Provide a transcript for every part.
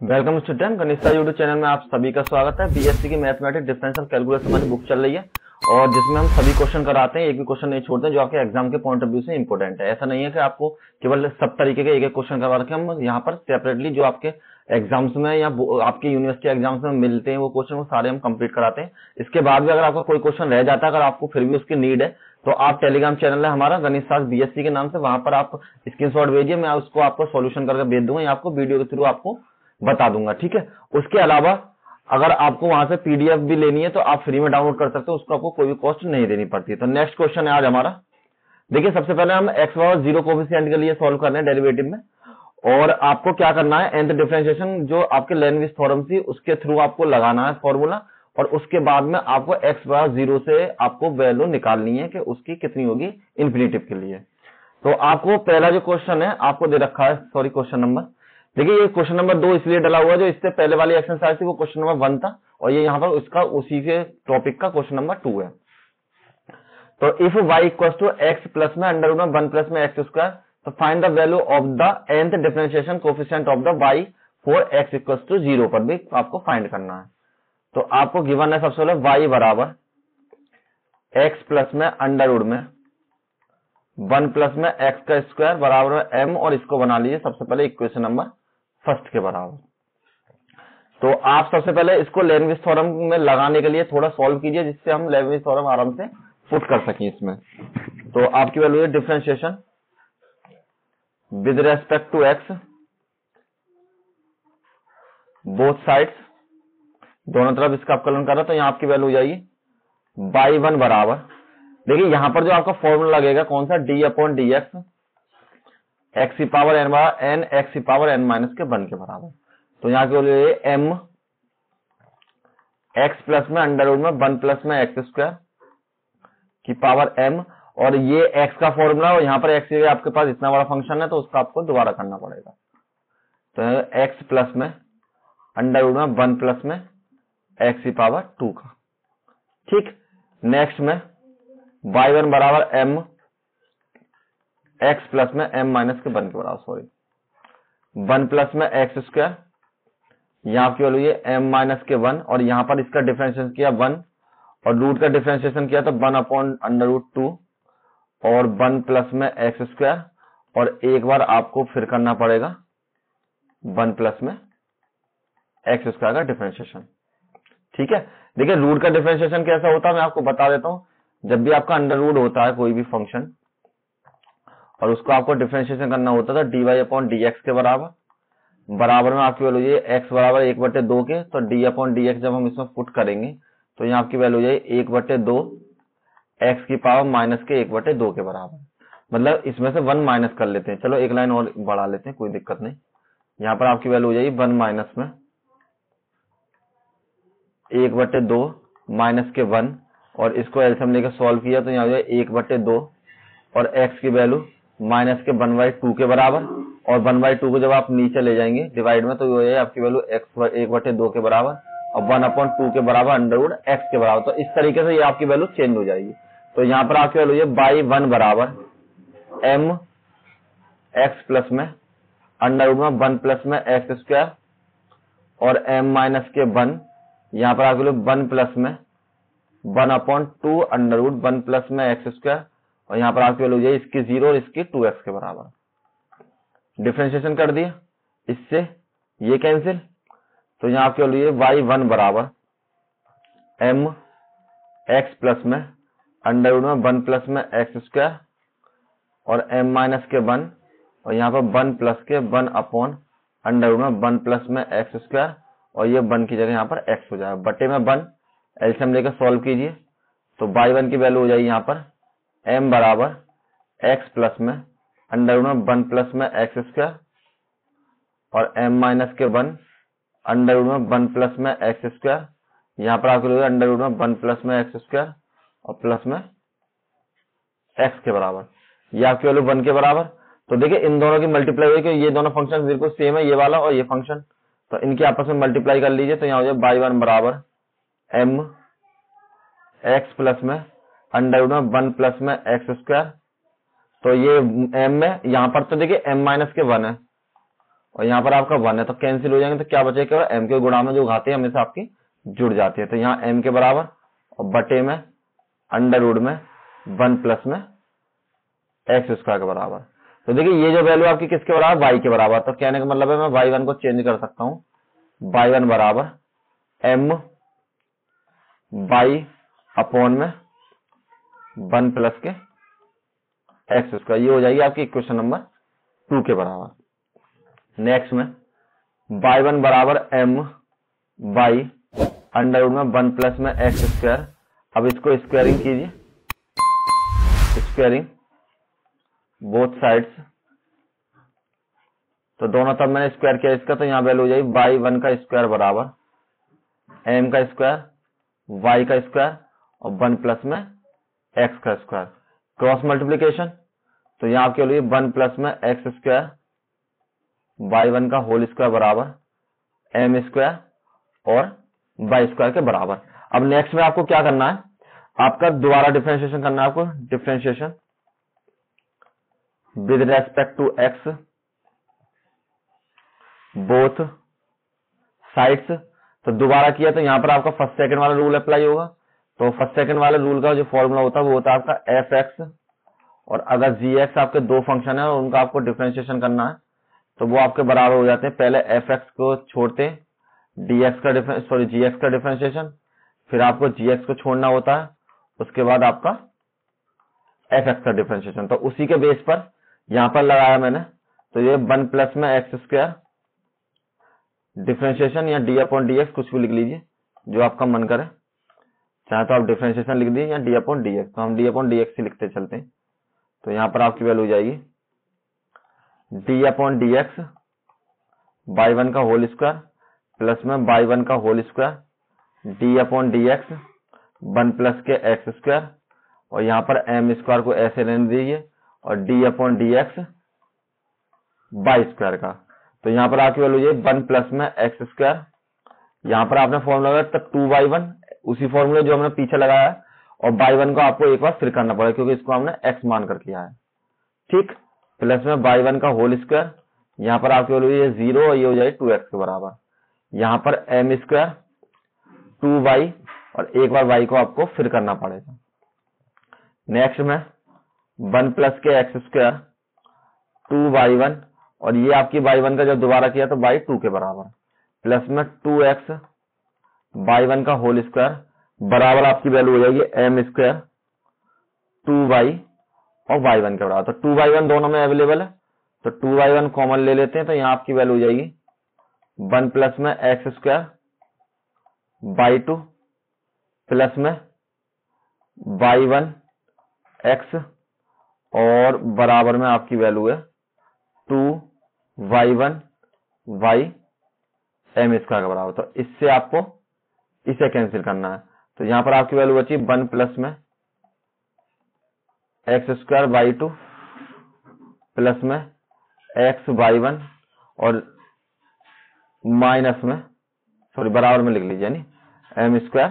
Welcome student, गणित YouTube channel में आप सभी का स्वागत है। बीएससी की मैथमेटिक्स डिफरेंशियल कैलकुलस हमारी बुक चल रही है और जिसमें हम सभी क्वेश्चन कराते हैं, एक भी क्वेश्चन नहीं छोड़ते जो आपके एग्जाम के पॉइंट ऑफ व्यू से इंपॉर्टेंट है। ऐसा नहीं है कि आपको केवल सब तरीके के एक क्वेश्चन करवा रखे, हम यहाँ पर सेपरेटली जो आपके एग्जाम्स में या आपके यूनिवर्सिटी एग्जाम्स में मिलते हैं वो क्वेश्चन वो सारे हम कंप्लीट कराते हैं। इसके बाद भी अगर आपका कोई क्वेश्चन रह जाता है, अगर आपको फिर भी उसकी नीड है तो आप टेलीग्राम चैनल है हमारा गणित शास्त्र बीएससी के नाम से, वहां पर आप स्क्रीनशॉट भेजिए, मैं उसको आपको सॉल्यूशन करके भेज दूंगा या आपको वीडियो के थ्रू आपको बता दूंगा, ठीक है। उसके अलावा अगर आपको वहां से पीडीएफ भी लेनी है तो आप फ्री में डाउनलोड कर सकते हो, उसको आपको कोई भी कॉस्ट नहीं देनी पड़ती। तो नेक्स्ट क्वेश्चन है आज हमारा। देखिए, सबसे पहले हम एक्स पावर 0 कोएफिशिएंट के लिए सॉल्व कर रहे हैं डेरिवेटिव में, और आपको क्या करना है, nth डिफरेंशिएशन जो आपके लेनविस थ्योरम थी उसके थ्रू आपको लगाना है फॉर्मूला, और उसके बाद में आपको एक्स पावर 0 से आपको वैल्यू निकालनी है कि उसकी कितनी होगी इन्फिनिटिव के लिए। तो आपको पहला जो क्वेश्चन है आपको दे रखा है, सॉरी क्वेश्चन नंबर, देखिए ये क्वेश्चन नंबर 2 इसलिए डला हुआ है, जो इससे पहले वाली एक्सरसाइज थी वो क्वेश्चन नंबर 1 था और ये यहाँ पर उसका उसी के टॉपिक का क्वेश्चन नंबर 2 है। तो if y equal to x plus में अंडर रूट में 1 प्लस में एक्स स्क्वायर, तो find the value of the nth differentiation coefficient of the y फॉर x इक्वल टू 0 पर भी आपको फाइंड करना है। तो आपको गिवन है सबसे पहले y बराबर x प्लस में अंडर रूट में 1 प्लस में x का स्क्वायर बराबर m, और इसको बना लीजिए सबसे पहले इक्वेशन नंबर फर्स्ट के बराबर। तो आप सबसे पहले इसको लेनविस थ्योरम में लगाने के लिए थोड़ा सॉल्व कीजिए, जिससे हम लेनविस थ्योरम आराम से पुट कर सकें इसमें। तो आपकी वैल्यू है differentiation with respect to x, both sides, दोनों तरफ इसका अवकलन कर रहा है, तो यहाँ आपकी वैल्यू हो जाएगी y1 बराबर, देखिए यहां पर जो आपका फॉर्मूला लगेगा कौन सा, d upon d x, x की पावर n एक्स की पावर n माइनस के 1 के बराबर। तो यहाँ की वैल्यू m एक्स प्लस में अंडर रूट में 1 प्लस में एक्स स्क्वायर की पावर m, और ये x का फॉर्मूला, और यहाँ पर x आपके पास इतना बड़ा फंक्शन है तो उसका आपको दोबारा करना पड़ेगा। तो x प्लस में अंडर रूट में 1 प्लस में x की पावर 2 का, ठीक। नेक्स्ट में y1 बराबर m एक्स प्लस में m माइनस के 1 के बराबर, सॉरी 1 प्लस में एक्स स्क्वायर, यहाँ आपकी वैल्यू ये m माइनस के 1, और यहाँ पर इसका डिफरेंशिएशन किया 1 और रूट का डिफरेंशिएशन किया तो 1 अपॉन अंडर रूट 2 और 1 प्लस में एक्स स्क्वायर, और एक बार आपको फिर करना पड़ेगा 1 प्लस में एक्स स्क्वायर का डिफरेंशिएशन, ठीक है। देखिए रूट का डिफरेंशिएशन कैसा होता है मैं आपको बता देता हूं। जब भी आपका अंडर रूट होता है कोई भी फंक्शन और उसको आपको डिफरेंशिएशन करना होता था dy अपॉन डी एक्स के बराबर, बराबर में आपकी वैल्यू ये x बराबर 1/2 के, तो d अपॉन डी एक्स जब हम इसमें पुट करेंगे तो यहाँ आपकी वैल्यू ये 1/2 x की पावर माइनस के 1/2 के बराबर। मतलब इसमें से 1 माइनस कर लेते हैं, चलो एक लाइन और बढ़ा लेते हैं, कोई दिक्कत नहीं। यहाँ पर आपकी वैल्यू हो जाएगी 1 माइनस में 1/2 माइनस के 1, और इसको एलसीएम लेकर सॉल्व किया तो यहाँ हो जाए 1/2 और x की वैल्यू माइनस के 1/2 के बराबर, और 1/2 को जब आप नीचे ले जाएंगे डिवाइड में तो ये आपकी वैल्यू x 1/2 के बराबर और 1/2 के बराबर अंडर रूट x के बराबर। तो इस तरीके से ये आपकी वैल्यू चेंज हो जाएगी। तो यहाँ पर आपकी वैल्यू ये y1 बराबर m x प्लस में अंडर रूट में 1 प्लस में एक्स स्क्वायर और m माइनस के 1, यहाँ पर आपकी वैल्यू 1 प्लस में 1/2 अंडर रूट 1 प्लस में एक्स स्क्वायर, और यहाँ पर आपकी वैल्यू है इसकी 0 और इसकी 2x के बराबर। डिफरेंशिएशन कर दिया, इससे ये कैंसिल, तो यहाँ आपकी वैल्यू है y1 बराबर m x प्लस में अंडर रूट में 1 प्लस में एक्स स्क्वायर और m माइनस के 1, और यहाँ पर 1 प्लस के 1 अपॉन अंडर रूट में 1 प्लस में एक्स स्क्वायर, और ये 1 की जगह यहाँ पर x हो जाएगा बटे में 1, एलसीएम लेकर सॉल्व कीजिए तो y1 की वैल्यू हो जाएगी यहाँ पर m बराबर x प्लस में अंडर रूट में 1 प्लस में एक्स स्क्वायर और m माइनस के 1 अंडर रूट में 1 प्लस में एक्स स्क्वायर, यहाँ पर आपके अंडर रूट में 1 प्लस में एक्स स्क्वायर और प्लस में x के बराबर, ये आपकी वैल्यू 1 के बराबर। तो देखिए इन दोनों की मल्टीप्लाई हुई, क्योंकि ये दोनों फंक्शन बिल्कुल सेम है, ये वाला और ये फंक्शन, तो इनकी आपस में मल्टीप्लाई कर लीजिए तो यहाँ हो जाए y1 बराबर m x प्लस में अंडर रूट में 1 प्लस में एक्स स्क्वायर, तो ये m में यहाँ पर तो देखिए m माइनस के 1 है और यहाँ पर आपका 1 है, तो कैंसिल हो जाएंगे, तो क्या बचेगा, केवल m के गुणा में जो घाते हैं हमेशा आपकी जुड़ जाती है। तो यहाँ m के बराबर और बटे में अंडर रूट में 1 प्लस में एक्स स्क्वायर के बराबर। तो देखिए ये जो वैल्यू आपकी किसके बराबर, y के बराबर। तो कहने का मतलब है मैं y1 को चेंज कर सकता हूँ, y1 बराबर m y अपॉन में 1 प्लस के एक्स स्क्वायर। ये हो जाएगी आपकी इक्वेशन नंबर 2 के बराबर। नेक्स्ट में y1 बराबर m y अंडर रूट में 1 प्लस में एक्स स्क्वायर। अब इसको स्क्वायरिंग कीजिए, स्क्वायरिंग बोथ साइड्स, तो दोनों तरफ मैंने स्क्वायर किया इसका, तो यहाँ वैल्यू हो जाएगी y1 का स्क्वायर बराबर m का स्क्वायर y का स्क्वायर और 1 प्लस में x का स्क्वायर। क्रॉस मल्टीप्लीकेशन, तो यहाँ आपके लिए 1 प्लस में एक्स स्क्वायर y1 का होल स्क्वायर बराबर m स्क्वायर और y स्क्वायर के बराबर। अब नेक्स्ट में आपको क्या करना है, आपका दोबारा डिफरेंशिएशन करना है, आपको differentiation with respect to x both sides. तो दोबारा किया तो यहाँ पर आपका फर्स्ट सेकंड वाला रूल अप्लाई होगा। तो फर्स्ट सेकंड वाले रूल का जो फॉर्मूला होता है वो होता है आपका fx, और अगर gx आपके दो फंक्शन है और उनका आपको डिफरेंशिएशन करना है तो वो आपके बराबर हो जाते हैं। पहले fx को छोड़ते dx का gx का डिफरेंशिएशन, फिर आपको gx को छोड़ना होता है, उसके बाद आपका fx का डिफरेंशिएशन। तो उसी के बेस पर यहां पर लगाया मैंने, तो ये 1 प्लस में एक्स स्क्वायर डिफरेंशिएशन या डी अपॉन डी एक्स कुछ भी लिख लीजिए जो आपका मन करे, चाहे तो आप डिफरेंशिएशन लिख दीजिए या डी अपॉन डी एक्स, तो हम डी अपॉन डी एक्स ही लिखते चलते हैं। तो यहाँ पर आपकी वैल्यू हो जाएगी d upon d x by 1 का होल स्क्वायर प्लस में बाई 1 का whole square d upon d x 1 plus k x square, और यहाँ पर एम स्क्वायर को ऐसे रहने दीजिए और D upon d x by square का। तो यहाँ पर आपकी वैल्यू 1 प्लस में एक्स स्क्वायर, यहाँ पर आपने फॉर्मूला लगाया तब 2y1 उसी फॉर्मूले जो हमने पीछे लगाया है, और y1 को आपको एक बार फिर करना पड़ेगा क्योंकि इसको हमने x मान कर किया है, ठीक। प्लस में y1 का होल स्क्वायर, यहाँ पर आपकी वैल्यू ये 0 और ये हो जाएगी 2x के बराबर। यहाँ पर m स्क्वायर 2y और एक बार y को आपको फिर करना पड़ेगा। नेक्स्ट में 1 plus k x square 2y1 और ये आपकी y1 का जब दोबारा किया तो y2 के बराबर, प्लस में 2x y1 का होल स्क्वायर बराबर आपकी वैल्यू हो जाएगी m स्क्वायर 2y और y1 के बराबर। तो 2y1 दोनों में अवेलेबल है तो 2y1 कॉमन ले लेते हैं, तो यहाँ आपकी वैल्यू हो जाएगी 1 प्लस में एक्स स्क्वायर y2 प्लस में y1 x और बराबर में आपकी वैल्यू है 2y1 y m स्क्वायर का बराबर। तो इससे आपको इसे कैंसिल करना है, तो यहाँ पर आपकी वैल्यू बची 1 प्लस में एक्स स्क्वायर y2 प्लस में एक्स y1 और माइनस में बराबर में लिख लीजिए यानी m स्क्वायर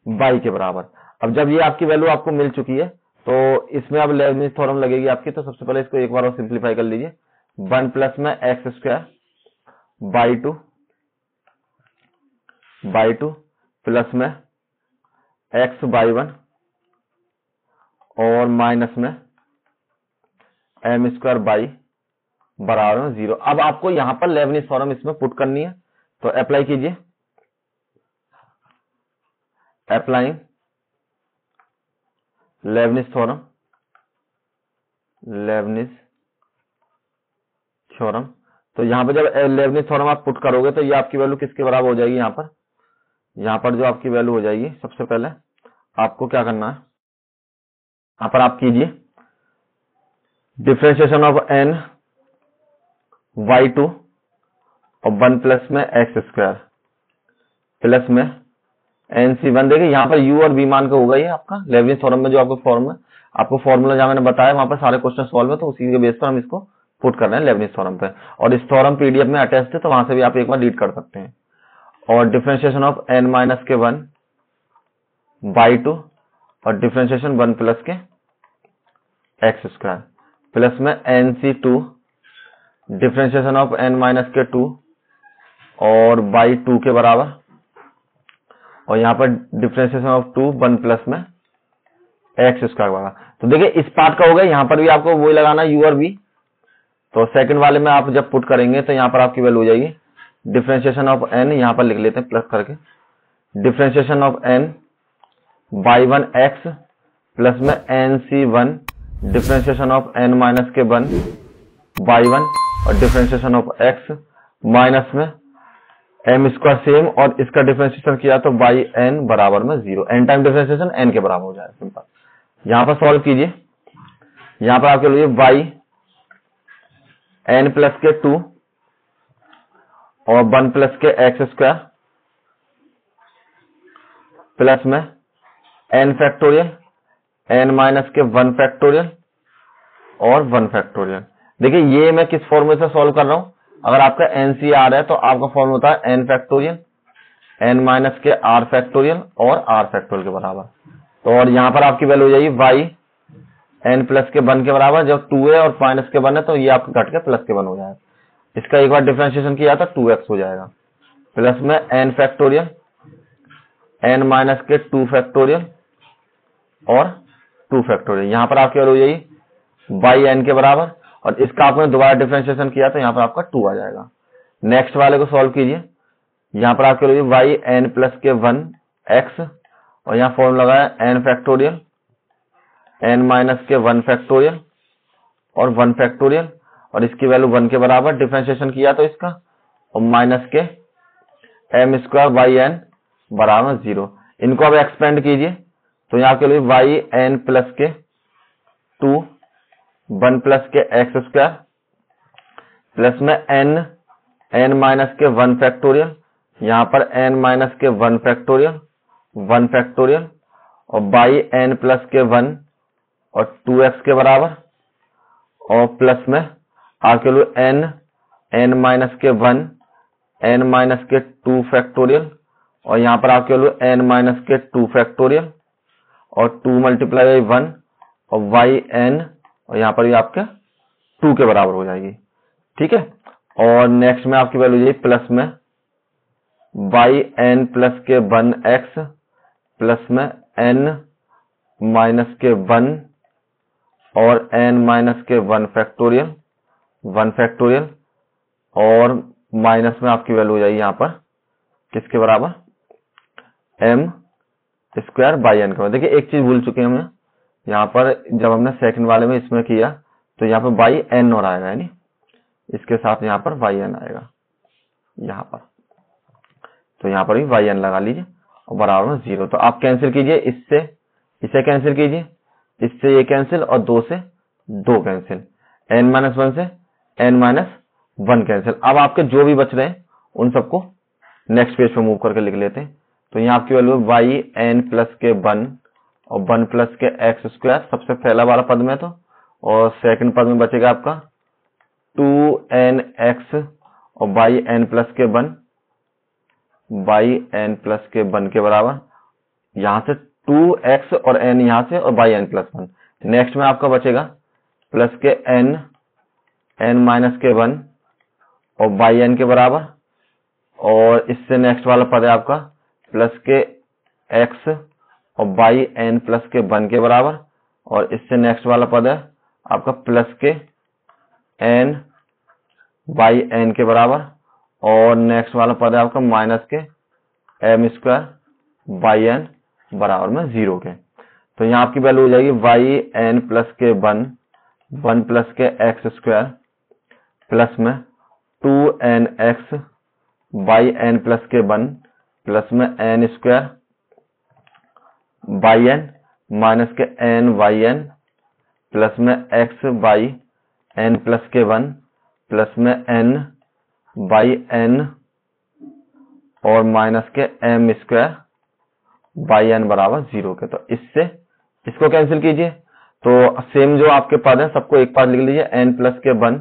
y के बराबर। अब जब ये आपकी वैल्यू आपको मिल चुकी है तो इसमें अब लेबनिज थ्योरम लगेगी आपकी। तो सबसे पहले इसको एक बार और सिंप्लीफाई कर लीजिए, 1 प्लस में एक्स स्क्वायर y2 प्लस में एक्स y1 और माइनस में m स्क्वायर y बराबर में 0। अब आपको यहां पर लेबनिज थ्योरम इसमें पुट करनी है, तो अप्लाई कीजिए, applying Lebanese theorem, Lebanese theorem. तो यहां पर जब लेबनिज थ्योरम आप पुट करोगे तो ये आपकी वैल्यू किसके बराबर हो जाएगी, यहां पर जो आपकी वैल्यू हो जाएगी, सबसे पहले आपको क्या करना है, यहां पर आप कीजिए डिफरेंशिएशन ऑफ n y2 और 1 प्लस में एक्स स्क्वायर प्लस में NC1। देखिए यहाँ पर u और v मान का होगा ये आपका लेबनिज थ्योरम में जो आपको फॉर्मूला जहां मैंने बताया वहां पर सारे क्वेश्चन सॉल्व है, तो उसी के बेस पर हम इसको पुट कर रहे हैं लेबनिज थ्योरम पे। और इस थ्योरम पीडीएफ में अटैच्ड है तो वहां से भी आप एक बार रीड कर सकते हैं। और डिफरेंशिएशन ऑफ n माइनस के 1 y2 और differentiation 1 plus k x square plus में NC2 differentiation of n minus के 2 और बाई 2 के बराबर, और यहाँ पर डिफ्रेंशिएशन ऑफ 2 1 प्लस में एक्स स्क्वायर बराबर। तो देखिए इस पार्ट का हो गया, यहाँ पर भी आपको वही लगाना u और v। तो सेकंड वाले में आप जब पुट करेंगे तो यहाँ पर आपकी वैल्यू हो जाएगी डिफ्रेंशिएशन ऑफ n, यहाँ पर लिख लेते हैं प्लस करके, differentiation of n by 1 x plus में nc1 differentiation of n minus के 1 बाई 1 और डिफ्रेंशिएशन ऑफ x माइनस में m स्क्वायर सेम, और इसका डिफ्रेंशिएशन किया तो बाई n बराबर में 0, n टाइम डिफ्रेंशिएशन n के बराबर हो जाएगा सिंपल। यहाँ पर सॉल्व कीजिए, यहाँ पर आपके लिए बाई n प्लस के 2 और 1 plus k x square plus में n फैक्टोरियल, n माइनस के 1 फैक्टोरियल और 1 फैक्टोरियल। देखिए ये मैं किस फॉर्मूले से सॉल्व कर रहा हूं, अगर आपका NCR है तो आपका फॉर्मूला होता है n फैक्टोरियल, n माइनस के r फैक्टोरियल और r फैक्टोरियल के बराबर। तो और यहाँ पर आपकी वैल्यू हो जाएगी y n प्लस के 1 के बराबर, जब 2 है और माइनस के 1 है तो ये आपका घट के प्लस के 1 हो जाएगा। इसका एक बार डिफरेंशिएशन किया था 2x हो जाएगा, प्लस में n फैक्टोरियल, n माइनस के 2 फैक्टोरियल और 2 फैक्टोरियल। यहाँ पर आपकी वैल्यू हो जाएगी बाई n के बराबर, और इसका आपने दोबारा डिफरेंशिएशन किया तो यहाँ पर आपका 2 आ जाएगा। नेक्स्ट वाले को सॉल्व कीजिए, यहाँ पर आपके लिए y n प्लस के 1 x, और यहाँ फॉर्मूला लगाया n फैक्टोरियल, n माइनस के 1 फैक्टोरियल और 1 फैक्टोरियल, और इसकी वैल्यू 1 के बराबर, डिफरेंशिएशन किया तो इसका, और माइनस के m स्क्वायर बाई n बराबर 0। इनको अब एक्सपेंड कीजिए तो यहाँ के लिए y n प्लस के 2 1 plus k x square plus में n माइनस के 1 फैक्टोरियल, यहाँ पर n माइनस के 1 फैक्टोरियल 1 फैक्टोरियल और बाई n प्लस के 1 और 2x के बराबर, और प्लस में आपके लिए n माइनस के 1 n माइनस के 2 फैक्टोरियल, और यहाँ पर आपके लिए n माइनस के 2 फैक्टोरियल और 2 मल्टीप्लाई 1 और y n, और यहाँ पर भी आपके 2 के बराबर हो जाएगी। ठीक है, और नेक्स्ट में आपकी वैल्यू जाएगी प्लस में y n प्लस के 1 x प्लस में n माइनस के 1 और n माइनस के 1 फैक्टोरियल और माइनस में आपकी वैल्यू हो जाएगी यहाँ पर किसके बराबर, m स्क्वायर बाई n के बराबर। देखिए एक चीज भूल चुके हैं हम यहाँ पर, जब हमने सेकंड वाले में इसमें किया तो यहाँ पर बाई n और आएगा, यानी इसके साथ यहाँ पर बाई n आएगा यहाँ पर, तो यहाँ पर भी बाई n लगा लीजिए और बराबर में 0। तो आप कैंसिल कीजिए, इससे इसे कैंसिल कीजिए, इससे ये कैंसिल और 2 से 2 कैंसिल, n माइनस 1 से n माइनस 1 कैंसिल। अब आपके जो भी बच रहे हैं उन सबको नेक्स्ट पेज पे मूव करके लिख लेते हैं। तो यहाँ आपकी वैल्यू y n प्लस के 1 और 1 प्लस के एक्स स्क्वायर सबसे पहला वाला पद में, तो और सेकंड पद में बचेगा आपका 2nx और बाई n प्लस के 1 बाई n प्लस के 1 के बराबर, यहाँ से 2x और n यहाँ से और बाई n प्लस 1। नेक्स्ट में आपका बचेगा प्लस के n माइनस के 1 और बाई n के बराबर, और इससे नेक्स्ट वाला पद है आपका प्लस के x और बाई n प्लस के 1 के बराबर, और इससे नेक्स्ट वाला पद है आपका प्लस के n बाई n के बराबर, और नेक्स्ट वाला पद है आपका माइनस के m स्क्वायर बाई n बराबर में 0 के। तो यहाँ आपकी वैल्यू हो जाएगी y n प्लस के 1 plus k x square plus में 2nx बाई n प्लस के 1 प्लस में n square by n minus के n बाई n प्लस में x बाई n प्लस के 1 प्लस में n बाई n और माइनस के m स्क्वायर बाई n बराबर 0 के। तो इससे इसको कैंसिल कीजिए, तो सेम जो आपके पद है सबको एक पास लिख लीजिए, n प्लस के 1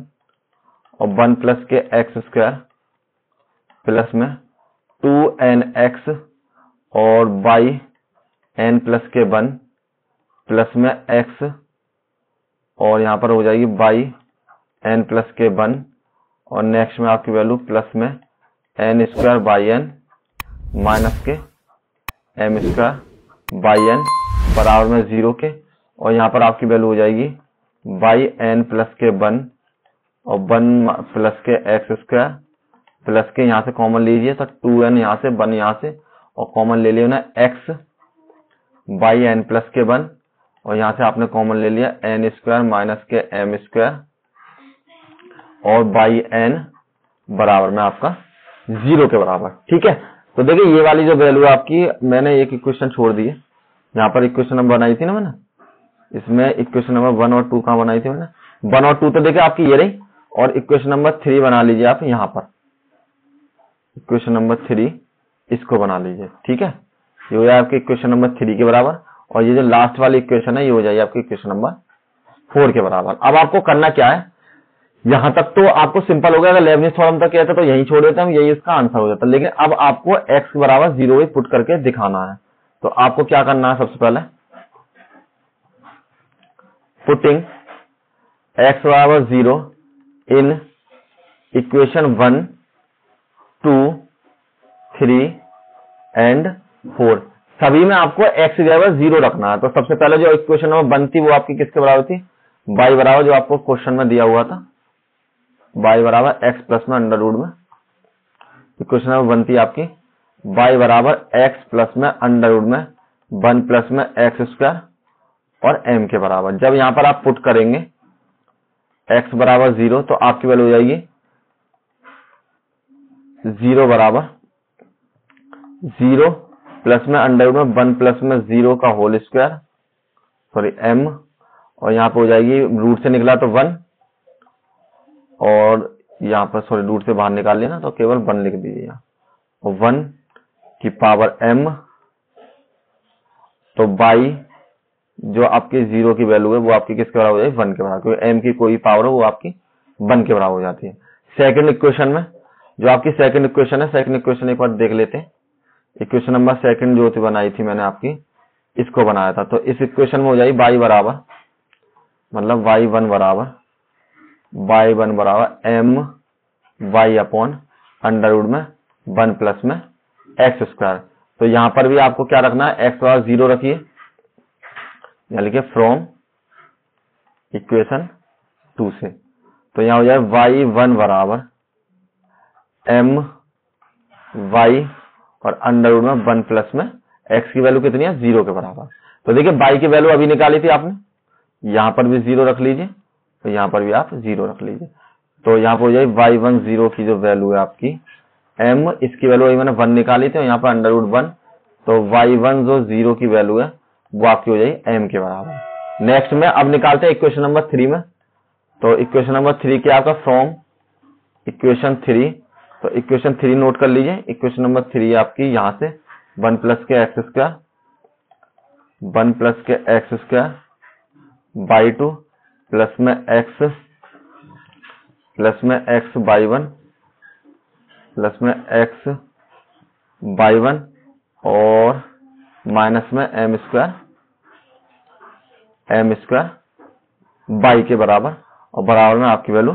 और 1 plus k x square plus में 2nx और बाई n प्लस के 1 प्लस में x, और यहाँ पर हो जाएगी बाई n प्लस के 1 और नेक्स्ट में आपकी वैल्यू प्लस में n square by n minus के एम स्क्वायर बाई एन बराबर में 0 के, और यहाँ पर आपकी वैल्यू हो जाएगी बाई एन प्लस के 1 और 1 plus k x square plus के यहाँ से कॉमन लीजिए तो 2n यहाँ से 1 यहाँ से और कॉमन ले लिया ना x बाई एन प्लस के 1 और यहाँ से आपने कॉमन ले लिया एन स्क्वायर माइनस के एम स्क्वायर और बाई एन बराबर में आपका 0 के बराबर। ठीक है, तो देखिए ये वाली जो वैल्यू आपकी, मैंने एक इक्वेशन छोड़ दी है। यहाँ पर इक्वेशन नंबर बनाई थी ना मैंने, इसमें इक्वेशन नंबर 1 और 2 कहाँ बनाई थी मैंने, 1 और 2 तो देखिए आपकी ये रही, और इक्वेशन नंबर 3 बना लीजिए आप यहाँ पर, इक्वेशन नंबर 3 इसको बना लीजिए। ठीक है, ये हो जाए आपके इक्वेशन नंबर 3 के बराबर, और ये जो लास्ट वाली इक्वेशन है ये हो जाएगी आपकी इक्वेशन नंबर 4 के बराबर। अब आपको करना क्या है, यहां तक तो आपको सिंपल हो गया, अगर लेबनिज थ्योरम तक कहते तो यही छोड़ देते हम, यही इसका आंसर हो जाता। लेकिन अब आपको x बराबर 0 पुट करके दिखाना है, तो आपको क्या करना है, सबसे पहले पुटिंग x बराबर 0 इन इक्वेशन 1 2 3 एंड 4, सभी में आपको x बराबर 0 रखना है। तो सबसे पहले जो इक्वेशन नंबर 1 थी वो आपकी किसके बराबर थी, y बराबर जो आपको क्वेश्चन में दिया हुआ था, y बराबर x प्लस में अंडर रूट में। इक्वेशन नंबर 1 थी आपकी y बराबर x प्लस में अंडर रूट में 1 प्लस में एक्स स्क्वायर और m के बराबर। जब यहां पर आप पुट करेंगे x बराबर 0 तो आपकी वैल्यू हो जाएगी 0 बराबर 0 प्लस में अंडर रूट में 1 प्लस में 0 का होल स्क्वायर सॉरी m, और यहाँ पे हो जाएगी रूट से निकला तो 1 और यहाँ पर सॉरी रूट से बाहर निकाल लेना तो केवल 1 लिख दीजिए यहाँ, और 1 की पावर m, तो बाई जो आपकी 0 की वैल्यू है वो आपकी किसके बराबर हो जाएगी, 1 के बराबर, क्योंकि m की कोई पावर हो वो आपकी 1 के बराबर हो जाती है। सेकंड इक्वेशन में जो आपकी सेकंड इक्वेशन है, सेकंड इक्वेशन एक बार देख लेते हैं। इक्वेशन नंबर सेकंड जो बनाई थी मैंने आपकी, इसको बनाया था, तो इस इक्वेशन में हो जाएगी y बराबर मतलब y1 बराबर m y upon under root में 1 प्लस में एक्स स्क्वायर। तो यहां पर भी आपको क्या रखना है, x बराबर 0 रखिए, यहाँ लिखिए फ्रॉम इक्वेशन 2 से। तो यहाँ हो जाए y1 बराबर m y और अंडर रूट में 1 प्लस में x की वैल्यू कितनी है, 0 के बराबर। तो देखिए y की वैल्यू अभी निकाली थी आपने, यहां पर भी 0 रख लीजिए, तो यहां पर भी आप 0 रख लीजिए। तो यहाँ पर हो जाए y1 0 की जो वैल्यू है आपकी m, इसकी वैल्यू अभी मैंने 1 निकाली थी और यहाँ पर अंडर रूट 1, तो y1 जो 0 की वैल्यू है वो आपकी हो जाएगी m के बराबर। नेक्स्ट में अब निकालते हैं इक्वेशन नंबर 3 में। तो इक्वेशन नंबर 3 क्या आपका, फ्रॉम इक्वेशन 3, तो इक्वेशन 3 नोट कर लीजिए। इक्वेशन नंबर 3 आपकी यहाँ से 1 plus k x square 1 plus k x square by 2 plus में एक्स बाई 1 प्लस में एक्स बाई 1 और माइनस में एम स्क्वायर बाई के बराबर, और बराबर में आपकी वैल्यू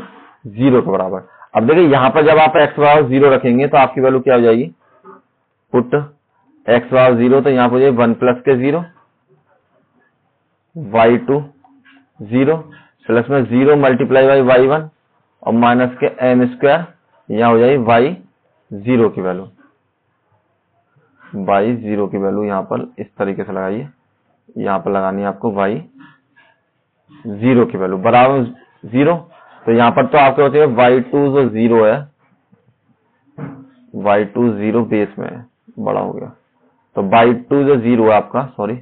0 के बराबर। अब देखिए यहां पर जब आप x बराबर 0 रखेंगे तो आपकी वैल्यू क्या हो जाएगी, पुट x बराबर 0, तो यहाँ पर 1 प्लस के 0 y2 0 प्लस में 0 मल्टीप्लाई बाई y1 और माइनस के एम स्क्वायर, यहाँ हो जाएगी y0 की वैल्यू, y0 की वैल्यू यहाँ पर इस तरीके से लगाइए, यहाँ पर लगानी है आपको y0 की वैल्यू बराबर 0। तो यहाँ पर तो आपके होते हैं y2 जो 0 है, y2 0 बेस में है, बड़ा हो गया, तो y2 जो 0 है आपका, सॉरी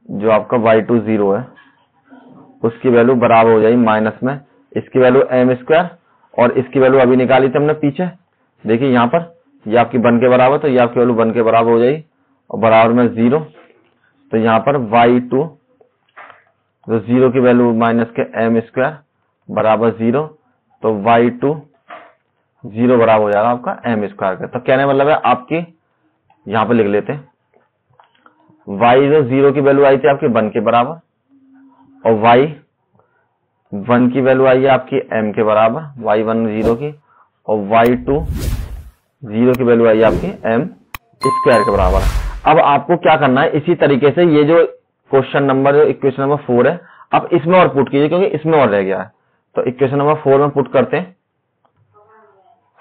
जो आपका y2 0 है उसकी वैल्यू बराबर हो जाएगी माइनस में इसकी वैल्यू एम स्क्वायर, और इसकी वैल्यू अभी निकाली थी हमने पीछे, देखिए यहाँ पर ये आपकी 1 के बराबर, तो ये आपकी वैल्यू 1 के बराबर हो जाएगी और बराबर में 0। तो यहाँ पर y2 जो 0 की वैल्यू माइनस के एम स्क्वायर बराबर 0, तो y2 0 बराबर हो जाएगा आपका एम स्क्वायर का। तो कहने मतलब है आपकी, यहाँ पर लिख लेते हैं y जो 0 की वैल्यू आई थी आपकी 1 के बराबर, और y 1 की वैल्यू आई है आपकी m के बराबर, y1 0 की, और y2 0 की वैल्यू आई है आपकी m स्क्वायर के बराबर। अब आपको क्या करना है, इसी तरीके से ये जो क्वेश्चन नंबर इक्वेशन नंबर 4 है, अब इसमें और पुट कीजिए क्योंकि इसमें और रह गया है। तो इक्वेशन नंबर 4 में पुट करते हैं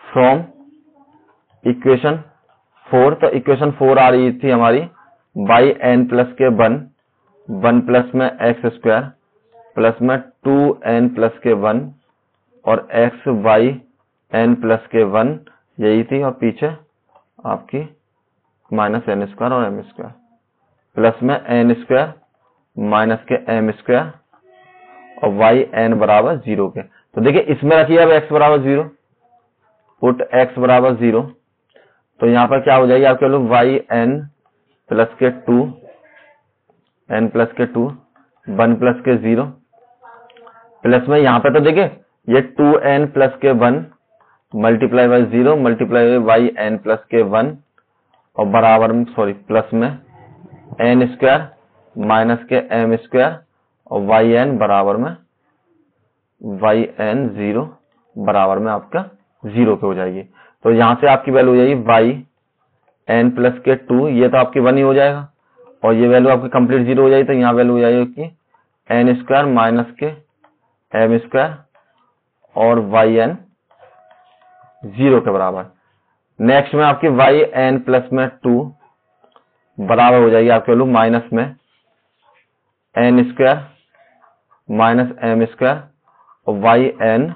फ्रॉम इक्वेशन 4। तो इक्वेशन 4 आ रही थी हमारी बाई n प्लस के 1 प्लस में एक्स स्क्वायर प्लस में 2n प्लस के 1 और एक्स वाई n प्लस के 1 यही थी, और पीछे आपकी माइनस n स्क्वायर और m स्क्वायर प्लस में n स्क्वायर माइनस के m स्क्वायर और वाई n बराबर 0 के। तो देखिए इसमें रखिए अब x बराबर 0, पुट x बराबर 0, तो यहाँ पर क्या हो जाएगी आपके लोग वाई n प्लस के 2 n प्लस के 2 1 प्लस के 0 प्लस में यहाँ पे तो देखिए ये 2n प्लस के 1 multiply by 0 multiply by y n plus के 1 और बराबर में प्लस में n स्क्वायर माइनस के m स्क्वायर और वाई n बराबर में वाई n 0 बराबर में आपका 0 पे हो जाएगी। तो यहाँ से आपकी वैल्यू हो जाएगी वाई n प्लस के 2, ये तो आपकी 1 ही हो जाएगा, और ये वैल्यू आपकी कंप्लीट 0 हो जाएगी। तो यहाँ वैल्यू हो जाएगी कि n स्क्वायर माइनस के m स्क्वायर और वाई n 0 के बराबर। नेक्स्ट में आपकी वाई n प्लस में 2 बराबर हो जाएगी आपके वैल्यू माइनस में n square minus m square और वाई n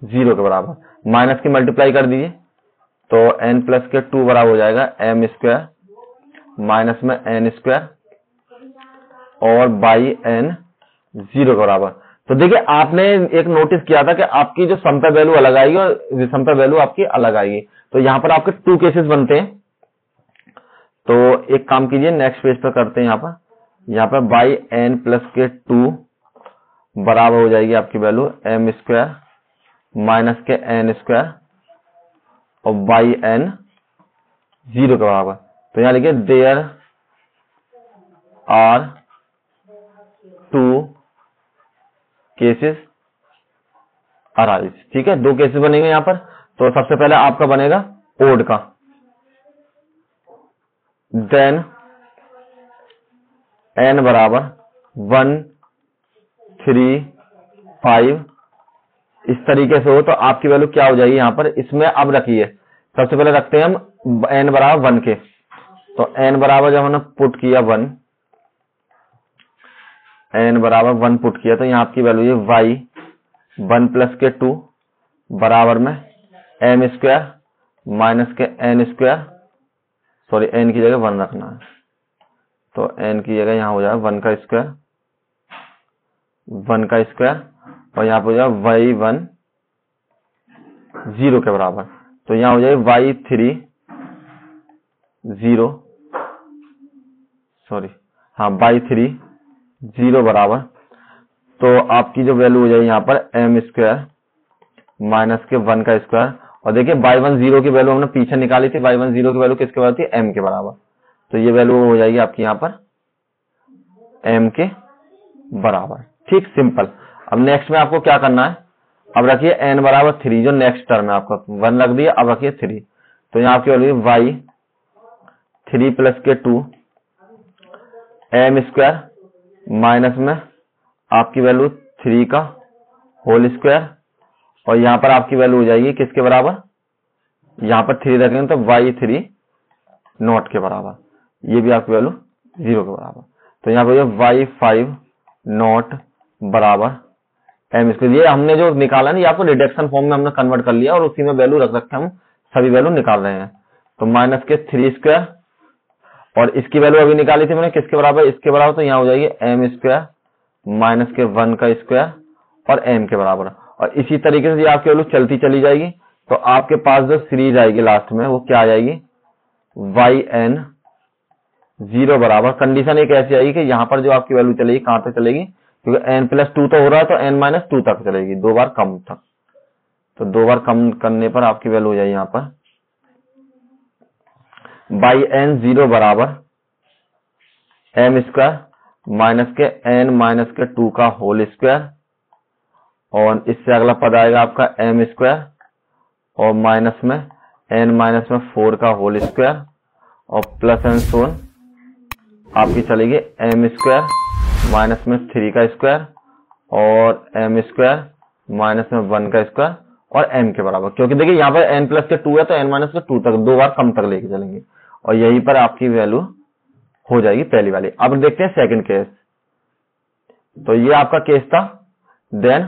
0 के बराबर। माइनस की मल्टीप्लाई कर दीजिए तो n प्लस के 2 बराबर हो जाएगा m स्क्वायर माइनस में n स्क्वायर और बाई n 0 के बराबर। तो देखिए आपने एक नोटिस किया था कि आपकी जो सम पे वैल्यू अलग आएगी और विषम पे वैल्यू आपकी अलग आएगी। तो यहाँ पर आपके 2 केसेस बनते हैं। तो एक काम कीजिए, नेक्स्ट पेज पर करते हैं। यहाँ पर बाई n प्लस के 2 बराबर हो जाएगी आपकी वैल्यू m स्क्वायर माइनस के n स्क्वायर और बाई n 0 के बराबर। तो यहाँ लिखिए देयर आर 2 केसेस अराइज। ठीक है, 2 केसेस बनेंगे यहाँ पर। तो सबसे पहले आपका बनेगा ओड का, देन n बराबर 1 3 5 इस तरीके से हो तो आपकी वैल्यू क्या हो जाएगी यहाँ पर। इसमें अब रखिए, सबसे पहले रखते हैं हम n बराबर 1 के। तो n बराबर जब हमने पुट किया 1, n बराबर 1 पुट किया तो यहाँ आपकी वैल्यू है y 1 प्लस के 2 बराबर में m स्क्वायर माइनस के n स्क्वायर, सॉरी n की जगह 1 रखना है, तो n की जगह यहाँ हो जाएगा 1 का स्क्वायर और यहाँ पे हो जाएगा वाई 1 0 के बराबर। तो यहाँ हो जाएगा वाई 3 0, सॉरी हाँ वाई 3 0 बराबर। तो आपकी जो वैल्यू हो जाएगी यहाँ पर m स्क्वायर माइनस के 1 का स्क्वायर, और देखिए वाई 1 0 की वैल्यू हमने पीछे निकाली थी, वाई 1 0 की वैल्यू किसके बराबर थी, m के बराबर। तो ये वैल्यू हो जाएगी आपकी यहाँ पर m के बराबर। ठीक, सिंपल। अब नेक्स्ट में आपको क्या करना है, अब रखिए n बराबर 3, जो नेक्स्ट टर्म है आपका 1 रख दिया, अब रखिए 3। तो यहाँ आपकी वैल्यू y 3 प्लस के 2 m स्क्वायर माइनस में आपकी वैल्यू 3 का होल स्क्वायर, और यहाँ पर आपकी वैल्यू हो जाएगी किसके बराबर, यहाँ पर 3 रखेंगे तो y 3 नॉट के बराबर, ये भी आपकी वैल्यू 0 के बराबर। तो यहाँ पर y 5 नॉट बराबर m स्क्वायर। ये हमने जो निकाला ना, ये आपको रिडक्शन फॉर्म में हमने कन्वर्ट कर लिया और उसी में वैल्यू रख रखे, हम सभी वैल्यू निकाल रहे हैं। तो माइनस के 3 स्क्वायर, और इसकी वैल्यू अभी निकाली थी मैंने किसके बराबर, इसके बराबर। तो यहाँ हो जाएगी m स्क्वायर माइनस के 1 का स्क्वायर और m के बराबर, और इसी तरीके से ये आपकी वैल्यू चलती चली जाएगी। तो आपके पास जो सीरीज आएगी लास्ट में वो क्या आ जाएगी, yn 0 बराबर। कंडीशन एक ऐसी आएगी कि यहाँ पर जो आपकी वैल्यू चलेगी कहां तक चलेगी, क्योंकि n प्लस 2 तो हो रहा है तो n माइनस 2 तक चलेगी, 2 बार कम तक। तो 2 बार कम करने पर आपकी वैल्यू हो जाएगी यहाँ पर बाई n 0 बराबर m स्क्वायर माइनस के n माइनस के 2 का होल स्क्वायर और इससे अगला पद आएगा आपका m स्क्वायर और माइनस में n माइनस में 4 का होल स्क्वायर और प्लस एंड सोन आपकी चलेगी m स्क्वायर माइनस में 3 का स्क्वायर और m स्क्वायर माइनस में 1 का स्क्वायर और m के बराबर, क्योंकि देखिए यहाँ पर n प्लस के 2 है तो n माइनस के 2 तक 2 बार कम तक लेके चलेंगे और यहीं पर आपकी वैल्यू हो जाएगी पहली वाली। अब देखते हैं सेकंड केस। तो ये आपका केस था देन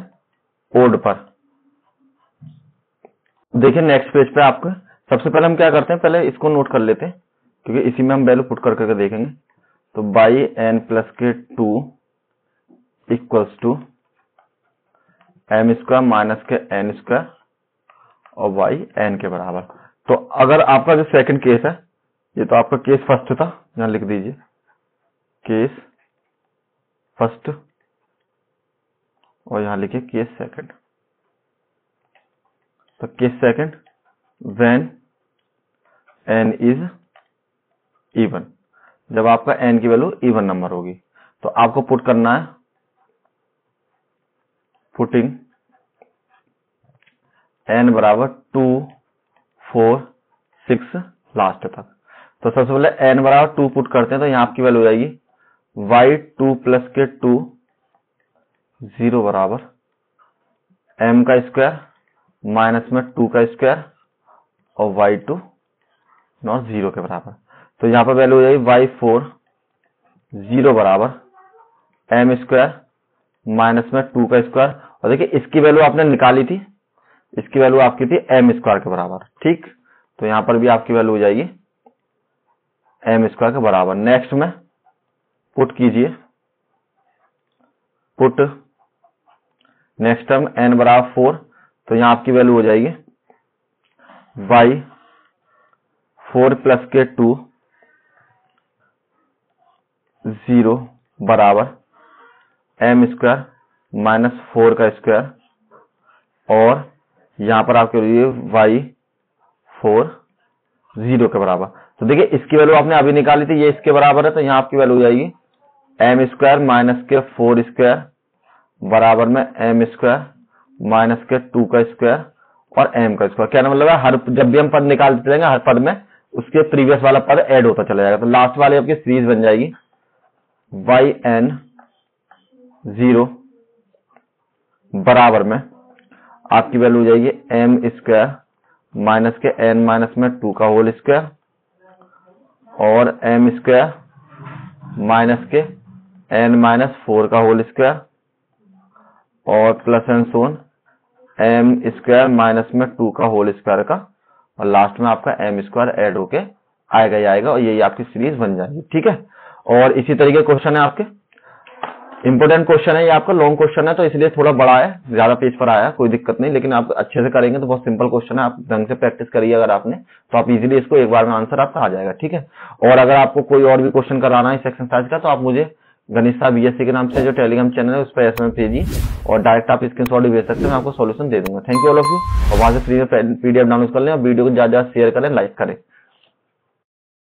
ओड पर। देखिए नेक्स्ट पेज पे आपको सबसे पहले हम क्या करते हैं, पहले इसको नोट कर लेते हैं क्योंकि इसी में हम वैल्यू पुट कर करके देखेंगे। तो बाई n प्लस के 2 equals to m square minus के n स्क्वायर और y n के बराबर। तो अगर आपका जो सेकंड केस है, ये तो आपका केस फर्स्ट था, यहां लिख दीजिए केस फर्स्ट और यहां लिखिए केस सेकंड। तो case second when n is even, जब आपका n की वैल्यू इवन नंबर होगी तो आपको पुट करना है पुटिंग n बराबर 2 4 6 लास्ट तक। तो सबसे पहले n बराबर 2 पुट करते हैं तो यहाँ आपकी वैल्यू हो जाएगी y2 प्लस के 2 0 बराबर m का स्क्वायर माइनस में 2 का स्क्वायर और y2 नॉट 0 के बराबर। तो यहाँ पर वैल्यू हो जाएगी y4 0 बराबर m स्क्वायर माइनस में 2 का स्क्वायर और देखिए इसकी वैल्यू आपने निकाली थी, इसकी वैल्यू आपकी थी m स्क्वायर के बराबर, ठीक। तो यहाँ पर भी आपकी वैल्यू हो जाएगी m स्क्वायर के बराबर। नेक्स्ट में पुट कीजिए, पुट नेक्स्ट टर्म n बराबर 4, तो यहाँ आपकी वैल्यू हो जाएगी y4 प्लस के 2 0 बराबर m स्क्वायर माइनस 4 का स्क्वायर और यहाँ पर आपके लिए y4 0 के बराबर। तो देखिए इसकी वैल्यू आपने अभी निकाली थी, ये इसके बराबर है, तो यहाँ आपकी वैल्यू हो जाएगी m स्क्वायर माइनस के 4 स्क्वायर बराबर में m स्क्वायर माइनस के 2 का स्क्वायर और m का स्क्वायर। क्या मतलब है, हर जब भी हम पद निकालते चलेंगे हर पद में उसके प्रीवियस वाला पद ऐड होता चला जाएगा। तो लास्ट वाली आपकी सीरीज बन जाएगी yn 0 बराबर में आपकी वैल्यू हो जाएगी m स्क्वायर माइनस के n माइनस में 2 का होल स्क्वायर और m स्क्वायर माइनस के n माइनस 4 का होल स्क्वायर और प्लस एंड सोन m स्क्वायर माइनस में 2 का होल स्क्वायर का और लास्ट में आपका m स्क्वायर ऐड होके आएगा ही आएगा और यही आपकी सीरीज बन जाएगी, ठीक है। और इसी तरीके क्वेश्चन है आपके, इंपोर्टेंट क्वेश्चन है ये आपका, लॉन्ग क्वेश्चन है तो इसलिए थोड़ा बड़ा है, ज्यादा पेज पर आया, कोई दिक्कत नहीं, लेकिन आप अच्छे से करेंगे तो बहुत सिंपल क्वेश्चन है। आप ढंग से प्रैक्टिस करिए अगर आपने, तो आप इजीली इसको एक बार में आंसर आपका आ जाएगा, ठीक है। और अगर आपको कोई और भी क्वेश्चन कराना है इस एक्सरसाइज का तो आप मुझे गणित BSc के नाम से जो टेलीग्राम चैनल है उस पर SMS भेजिए और डायरेक्ट आप स्क्रीनशॉट भी भेज सकते हैं, मैं आपको सॉल्यूशन दे दूंगा। Thank you all of you. और वहां से फ्री में PDF डाउनलोड कर लें और वीडियो को ज्यादा शेयर करें, लाइक करें।